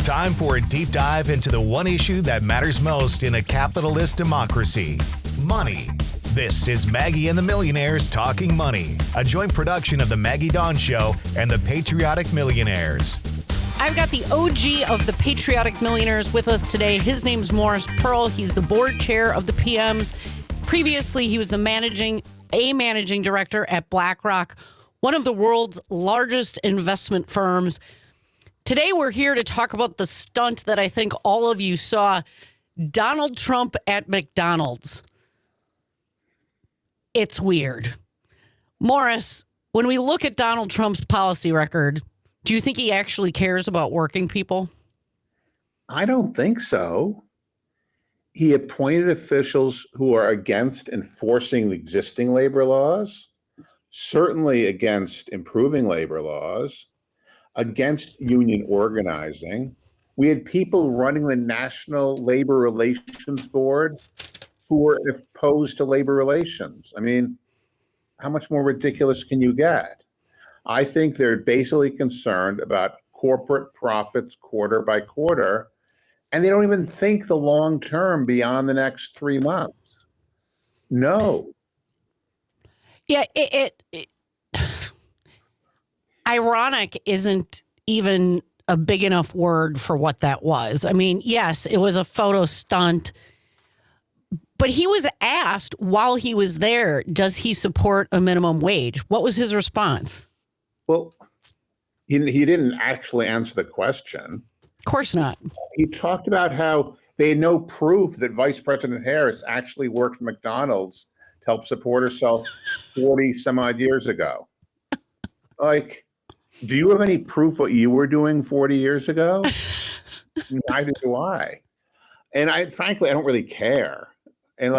Time for a deep dive into the one issue that matters most in a capitalist democracy: money. This is Maggie and the Millionaires Talking Money, a joint production of The Maggie Dawn Show and the Patriotic Millionaires. I've got the OG of the Patriotic Millionaires with us today. His name's Morris Pearl. He's the board chair of the PMs. Previously, he was the managing director at BlackRock, one of the world's largest investment firms. Today, we're here to talk about the stunt that I think all of you saw: Donald Trump at McDonald's. It's weird. Morris, when we look at Donald Trump's policy record, do you think he actually cares about working people? I don't think so. He appointed officials who are against enforcing the existing labor laws, certainly against improving labor laws, against union organizing. We had people running the National Labor Relations Board who were opposed to labor relations. I mean, how much more ridiculous can you get? I think they're basically concerned about corporate profits quarter by quarter, and they don't even think the long term beyond the next 3 months. No. Yeah, it ironic isn't even a big enough word for what that was. I mean, yes, it was a photo stunt, but he was asked while he was there, does he support a minimum wage? What was his response? Well, he didn't actually answer the question. Of course not. He talked about how they had no proof that Vice President Harris actually worked for McDonald's to help support herself 40 some odd years ago. Like, do you have any proof what you were doing 40 years ago? Neither do I. And frankly, I don't really care. And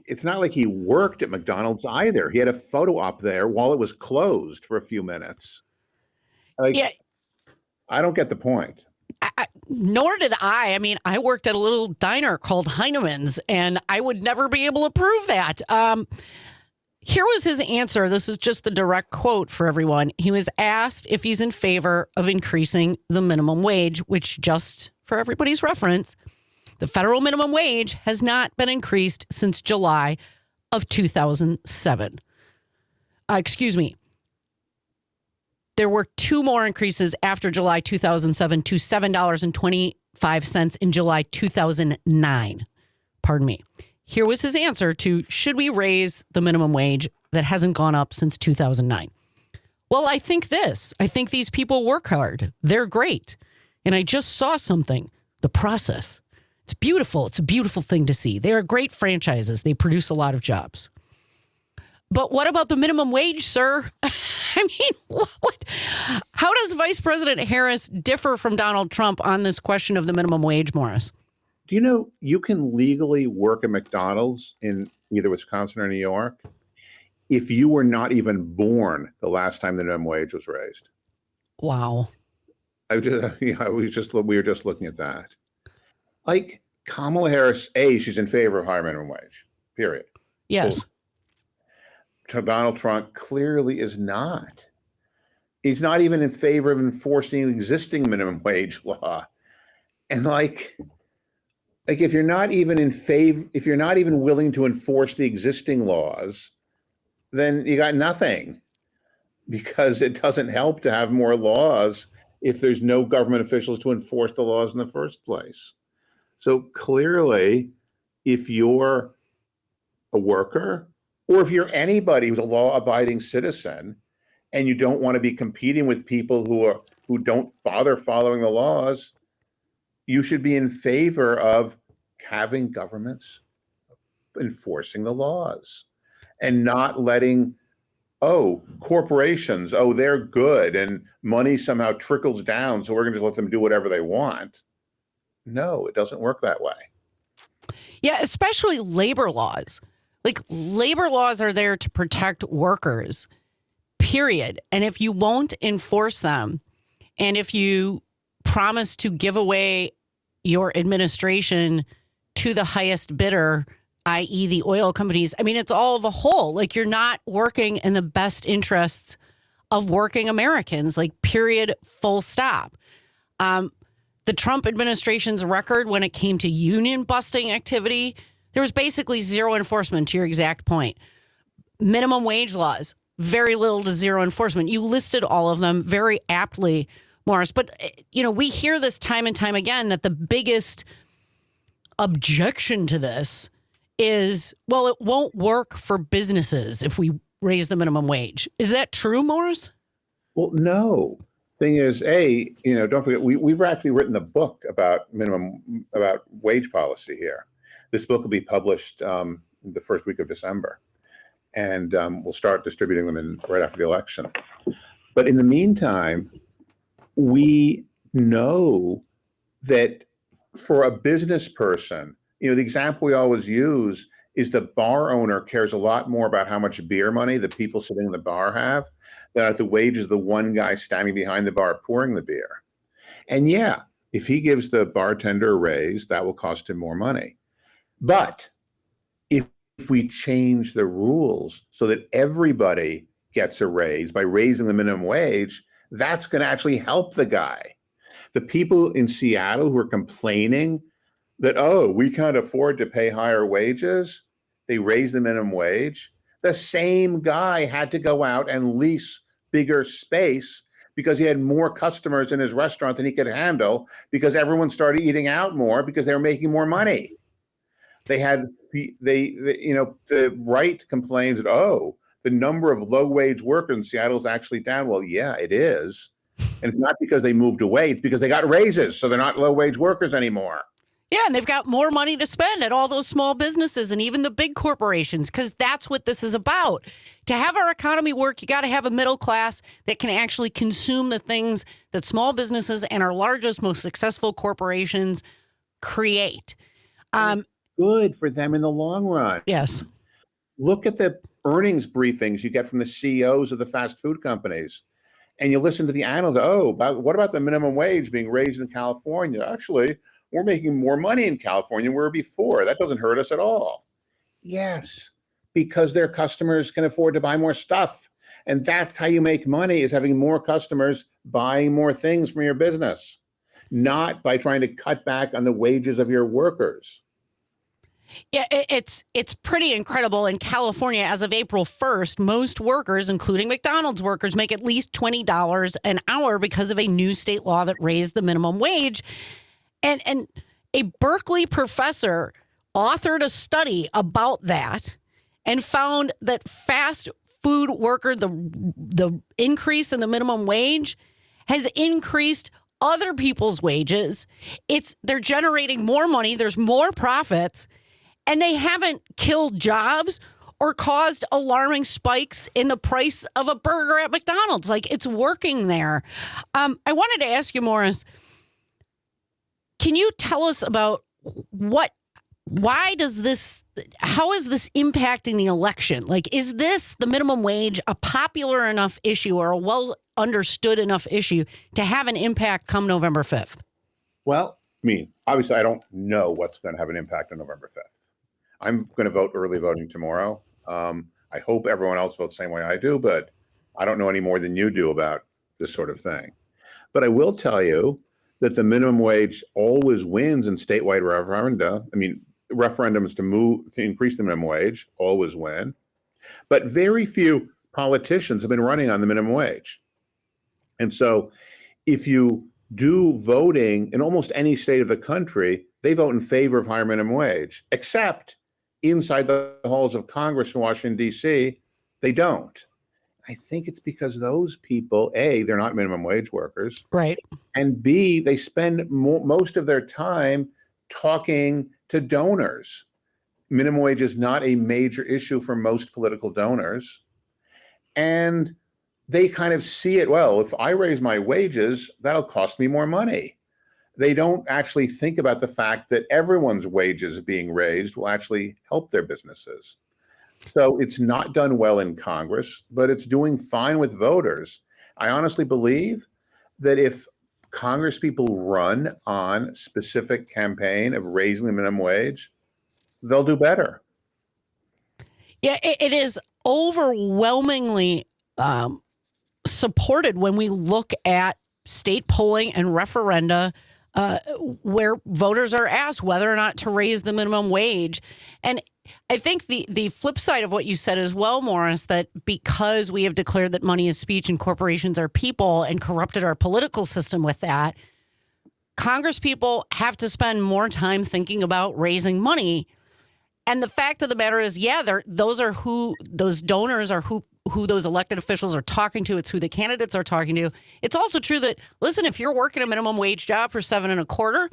it's not like he worked at McDonald's either. He had a photo up there while it was closed for a few minutes. I don't get the point. Nor did I. I mean, I worked at a little diner called Heinemann's, and I would never be able to prove that. Here was his answer. This is just the direct quote for everyone. He was asked if he's in favor of increasing the minimum wage, which, just for everybody's reference, the federal minimum wage has not been increased since July of 2007. Excuse me. There were two more increases after July 2007 to $7.25 in July 2009. Pardon me. Here was his answer to, should we raise the minimum wage that hasn't gone up since 2009? Well, I think these people work hard. They're great. And I just saw something, the process. It's beautiful. It's a beautiful thing to see. They are great franchises. They produce a lot of jobs. But what about the minimum wage, sir? I mean, what? How does Vice President Harris differ from Donald Trump on this question of the minimum wage, Morris? Do you know you can legally work at McDonald's in either Wisconsin or New York if you were not even born the last time the minimum wage was raised? Wow. We were just looking at that. Like Kamala Harris, she's in favor of higher minimum wage, period. Yes. Well, Donald Trump clearly is not. He's not even in favor of enforcing the existing minimum wage law. And if you're not even if you're not even willing to enforce the existing laws, then you got nothing, because it doesn't help to have more laws if there's no government officials to enforce the laws in the first place. So clearly, if you're a worker, or if you're anybody who's a law-abiding citizen, and you don't want to be competing with people who don't bother following the laws, you should be in favor of having governments enforcing the laws and not letting, corporations, they're good and money somehow trickles down, so we're going to just let them do whatever they want. No, it doesn't work that way. Yeah, especially labor laws. Like, labor laws are there to protect workers, period. And if you won't enforce them, and if you promise to give away your administration to the highest bidder, i.e. the oil companies, I mean, it's all of a whole. Like, you're not working in the best interests of working Americans, like period, full stop. The Trump administration's record when it came to union busting activity, there was basically zero enforcement, to your exact point. Minimum wage laws, very little to zero enforcement. You listed all of them very aptly, Morris. But, we hear this time and time again that the biggest objection to this is, well, it won't work for businesses if we raise the minimum wage. Is that true, Morris? Well, no. Thing is, don't forget, we've actually written a book about wage policy here. This book will be published the first week of December, and we'll start distributing them right after the election. But in the meantime, we know that for a business person, the example we always use is the bar owner cares a lot more about how much beer money the people sitting in the bar have than the wages of the one guy standing behind the bar pouring the beer. And yeah, if he gives the bartender a raise, that will cost him more money. But if we change the rules so that everybody gets a raise by raising the minimum wage, that's going to actually help the guy. The people in Seattle who are complaining that, we can't afford to pay higher wages, they raise the minimum wage. The same guy had to go out and lease bigger space because he had more customers in his restaurant than he could handle, because everyone started eating out more because they were making more money. The right complains that, the number of low wage workers in Seattle is actually down. Well, yeah, it is. And it's not because they moved away, it's because they got raises, so they're not low wage workers anymore. Yeah, and they've got more money to spend at all those small businesses and even the big corporations, because that's what this is about. To have our economy work, you got to have a middle class that can actually consume the things that small businesses and our largest, most successful corporations create. Good for them in the long run. Yes. Look at the earnings briefings you get from the CEOs of the fast food companies. And you listen to the analysts, what about the minimum wage being raised in California? Actually, we're making more money in California than we were before. That doesn't hurt us at all. Yes, because their customers can afford to buy more stuff. And that's how you make money, is having more customers buying more things from your business, not by trying to cut back on the wages of your workers. Yeah, it's pretty incredible. In California, as of April 1st, most workers, including McDonald's workers, make at least $20 an hour because of a new state law that raised the minimum wage. And a Berkeley professor authored a study about that and found that fast food worker, the increase in the minimum wage has increased other people's wages. They're generating more money. There's more profits. And they haven't killed jobs or caused alarming spikes in the price of a burger at McDonald's. Like, it's working there. I wanted to ask you, Morris, can you tell us about how is this impacting the election? Like, is the minimum wage a popular enough issue or a well understood enough issue to have an impact come November 5th? Well, obviously, I don't know what's going to have an impact on November 5th. I'm going to vote early voting tomorrow. I hope everyone else votes the same way I do, but I don't know any more than you do about this sort of thing. But I will tell you that the minimum wage always wins in statewide referenda. Referendums to increase the minimum wage always win. But very few politicians have been running on the minimum wage. And so if you do voting in almost any state of the country, they vote in favor of higher minimum wage, except inside the halls of Congress in Washington, D.C., they don't. I think it's because those people, A, they're not minimum wage workers. Right. And B, they spend most of their time talking to donors. Minimum wage is not a major issue for most political donors. And they kind of see it, well, if I raise my wages, that'll cost me more money. They don't actually think about the fact that everyone's wages being raised will actually help their businesses. So it's not done well in Congress, but it's doing fine with voters. I honestly believe that if Congress people run on specific campaign of raising the minimum wage, they'll do better. Yeah, it is overwhelmingly supported when we look at state polling and referenda where voters are asked whether or not to raise the minimum wage. And I think the flip side of what you said as well, Morris, that because we have declared that money is speech and corporations are people and corrupted our political system with that, Congress people have to spend more time thinking about raising money. And the fact of the matter is, those donors are who those elected officials are talking to. It's who the candidates are talking to. It's also true that, listen, if you're working a minimum wage job for $7.25,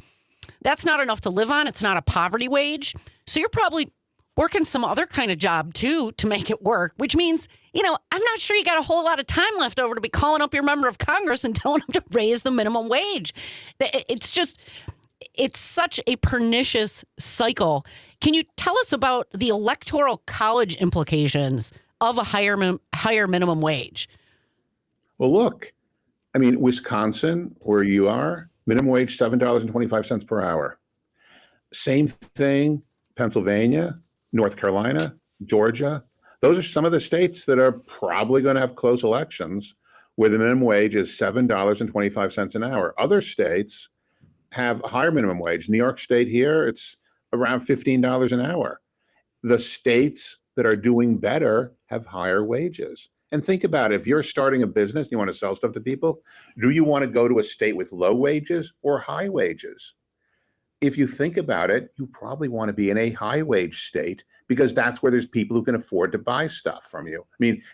that's not enough to live on. It's not a poverty wage. So you're probably working some other kind of job too to make it work, which means, I'm not sure you got a whole lot of time left over to be calling up your member of Congress and telling them to raise the minimum wage. It's such a pernicious cycle. Can you tell us about the electoral college implications of a higher minimum wage? Well, look, Wisconsin, where you are, minimum wage $7.25 per hour. Same thing, Pennsylvania, North Carolina, Georgia. Those are some of the states that are probably going to have close elections where the minimum wage is $7.25 an hour. Other states have a higher minimum wage. New York State here, it's around $15 an hour. The states that are doing better have higher wages. And think about it. If you're starting a business, you want to sell stuff to people, do you want to go to a state with low wages or high wages? If you think about it, you probably want to be in a high wage state because that's where there's people who can afford to buy stuff from you.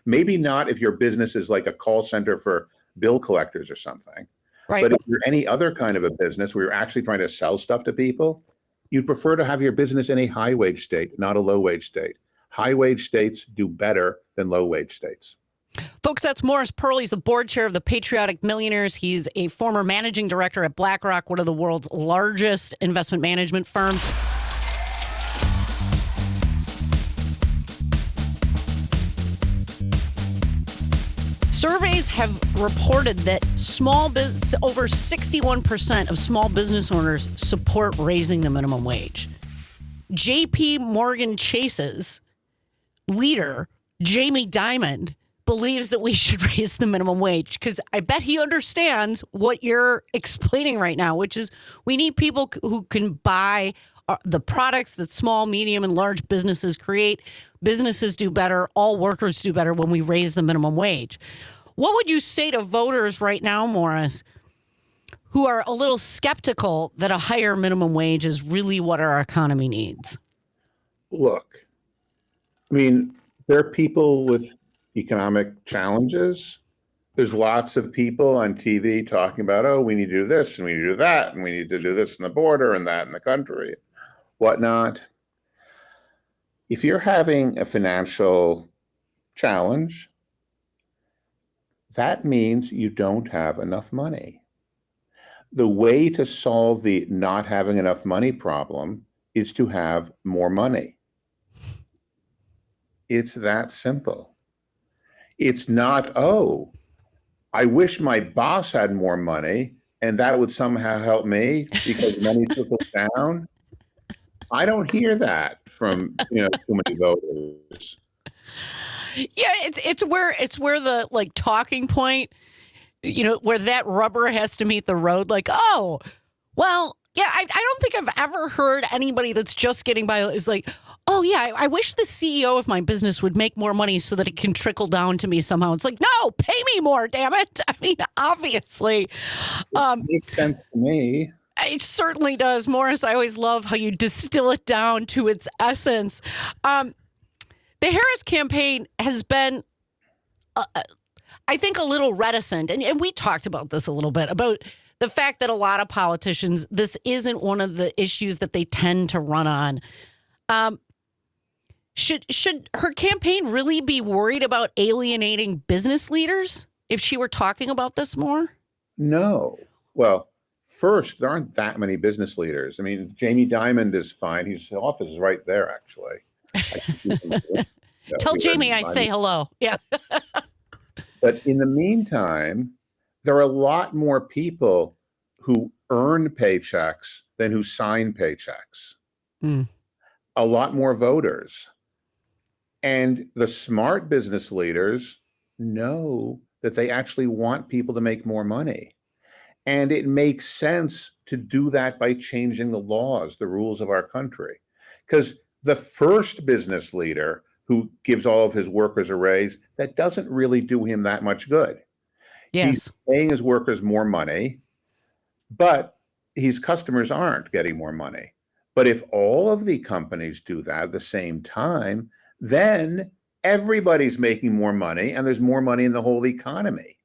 Maybe not if your business is like a call center for bill collectors or something. Right. But if you're any other kind of a business where you're actually trying to sell stuff to people, you'd prefer to have your business in a high wage state, not a low wage state. High wage states do better than low wage states. Folks, that's Morris Pearl. He's the board chair of the Patriotic Millionaires. He's a former managing director at BlackRock, one of the world's largest investment management firms. Surveys have reported that over 61% of small business owners support raising the minimum wage. JP Morgan Chase's leader, Jamie Dimon, believes that we should raise the minimum wage because I bet he understands what you're explaining right now, which is we need people who can buy the products that small, medium, and large businesses create. Businesses do better. All workers do better when we raise the minimum wage. What would you say to voters right now, Morris, who are a little skeptical that a higher minimum wage is really what our economy needs? Look, there are people with economic challenges. There's lots of people on TV talking about, we need to do this and we need to do that and we need to do this in the border and that in the country, whatnot. If you're having a financial challenge, that means you don't have enough money. The way to solve the not having enough money problem is to have more money. It's that simple. It's not, I wish my boss had more money and that would somehow help me because money trickles down. I don't hear that from too many voters. Yeah, it's where the talking point, where that rubber has to meet the road. I don't think I've ever heard anybody that's just getting by is like, I wish the CEO of my business would make more money so that it can trickle down to me somehow. It's like, no, pay me more, damn it. Obviously. It makes sense to me. It certainly does. Morris, I always love how you distill it down to its essence. The Harris campaign has been, I think, a little reticent. And we talked about this a little bit, about the fact that a lot of politicians, this isn't one of the issues that they tend to run on. Should her campaign really be worried about alienating business leaders if she were talking about this more? No. Well, first, there aren't that many business leaders. Jamie Dimon is fine. His office is right there, actually. Tell Jamie I say hello. Yeah. But in the meantime, there are a lot more people who earn paychecks than who sign paychecks. A lot more voters. And the smart business leaders know that they actually want people to make more money. And it makes sense to do that by changing the laws, the rules of our country. Because the first business leader who gives all of his workers a raise, that doesn't really do him that much good. Yes. He's paying his workers more money, but his customers aren't getting more money. But if all of the companies do that at the same time, then everybody's making more money and there's more money in the whole economy.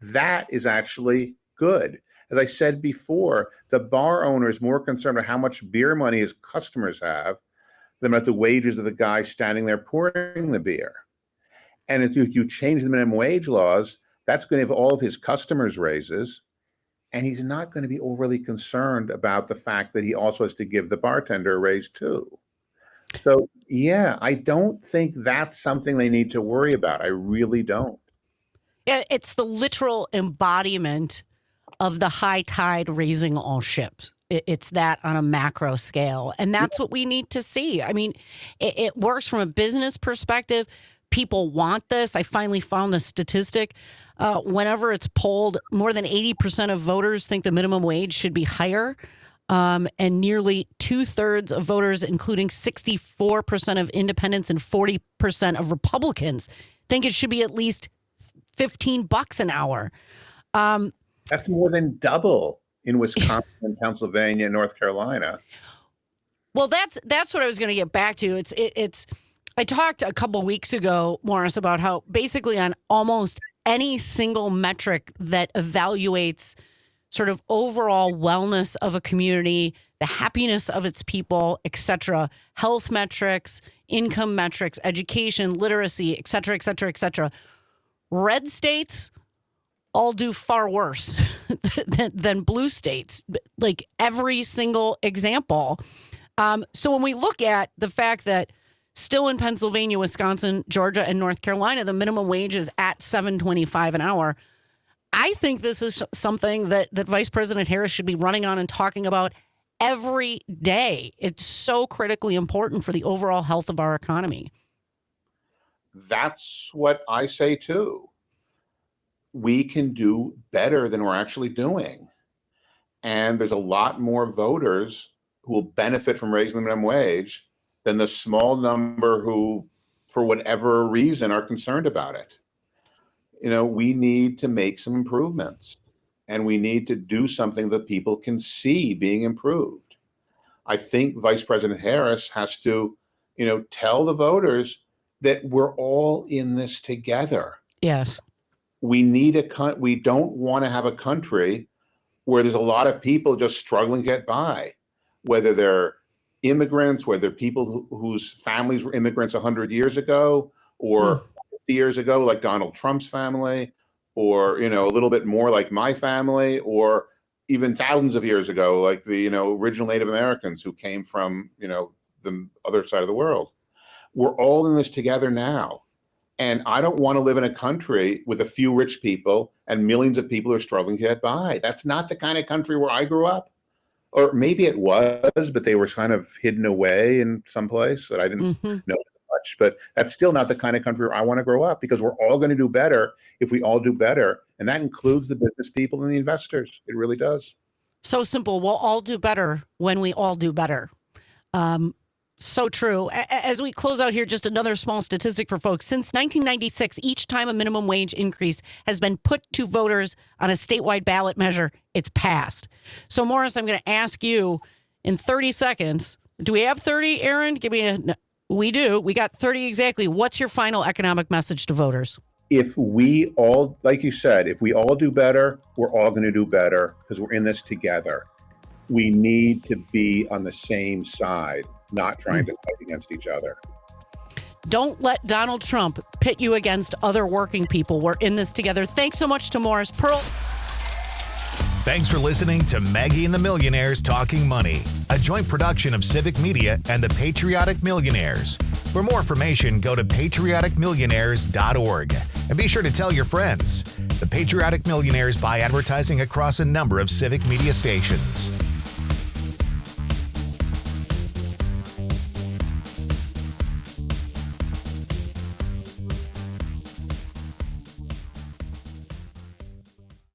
That is actually good. As I said before, the bar owner is more concerned about how much beer money his customers have than about the wages of the guy standing there pouring the beer. And if you change the minimum wage laws, that's going to give all of his customers raises. And he's not going to be overly concerned about the fact that he also has to give the bartender a raise too. So, yeah, I don't think that's something they need to worry about. I really don't. Yeah, it's the literal embodiment of the high tide raising all ships. It's that on a macro scale. And that's what we need to see. I mean, it works from a business perspective. People want this. I finally found the statistic. Whenever it's polled, more than 80% of voters think the minimum wage should be higher. And nearly 2/3 of voters, including 64% of independents and 40% of Republicans, think it should be at least $15 an hour. That's more than double in Wisconsin and Pennsylvania and North Carolina. Well, that's what I was going to get back to. It's. I talked a couple weeks ago, Morris, about how basically on almost any single metric that evaluates sort of overall wellness of a community, the happiness of its people, et cetera, health metrics, income metrics, education, literacy, et cetera, et cetera, et cetera, red states all do far worse than blue states, like every single example. So when we look at the fact that still in Pennsylvania, Wisconsin, Georgia, and North Carolina, the minimum wage is at $7.25 an hour, I think this is something that Vice President Harris should be running on and talking about every day. It's so critically important for the overall health of our economy. That's what I say too. We can do better than we're actually doing. And there's a lot more voters who will benefit from raising the minimum wage than the small number who, for whatever reason, are concerned about it. You know, we need to make some improvements and we need to do something that people can see being improved. I think Vice President Harris has to, tell the voters that we're all in this together. Yes. We don't want to have a country where there's a lot of people just struggling to get by, whether they're immigrants, whether people whose families were immigrants 100 years ago or 50 years ago, like Donald Trump's family, or, a little bit more like my family, or even thousands of years ago, like the, original Native Americans who came from, the other side of the world. We're all in this together now. And I don't want to live in a country with a few rich people and millions of people who are struggling to get by. That's not the kind of country where I grew up. Or maybe it was, but they were kind of hidden away in some place that I didn't know much. But that's still not the kind of country where I want to grow up, because we're all going to do better if we all do better. And that includes the business people and the investors. It really does. So simple. We'll all do better when we all do better. So true. As we close out here, just another small statistic for folks. Since 1996, each time a minimum wage increase has been put to voters on a statewide ballot measure, it's passed. So, Morris, I'm going to ask you in 30 seconds. Do we have 30, Aaron? We do. We got 30 exactly. What's your final economic message to voters? If we all, like you said, if we all do better, we're all going to do better because we're in this together. We need to be on the same side, not trying to fight against each other. Don't let Donald Trump pit you against other working people. We're in this together. Thanks so much to Morris Pearl. Thanks for listening to Maggie and the Millionaires Talking Money, a joint production of Civic Media and the Patriotic Millionaires. For more information, go to patrioticmillionaires.org and be sure to tell your friends. The Patriotic Millionaires buy advertising across a number of Civic Media stations.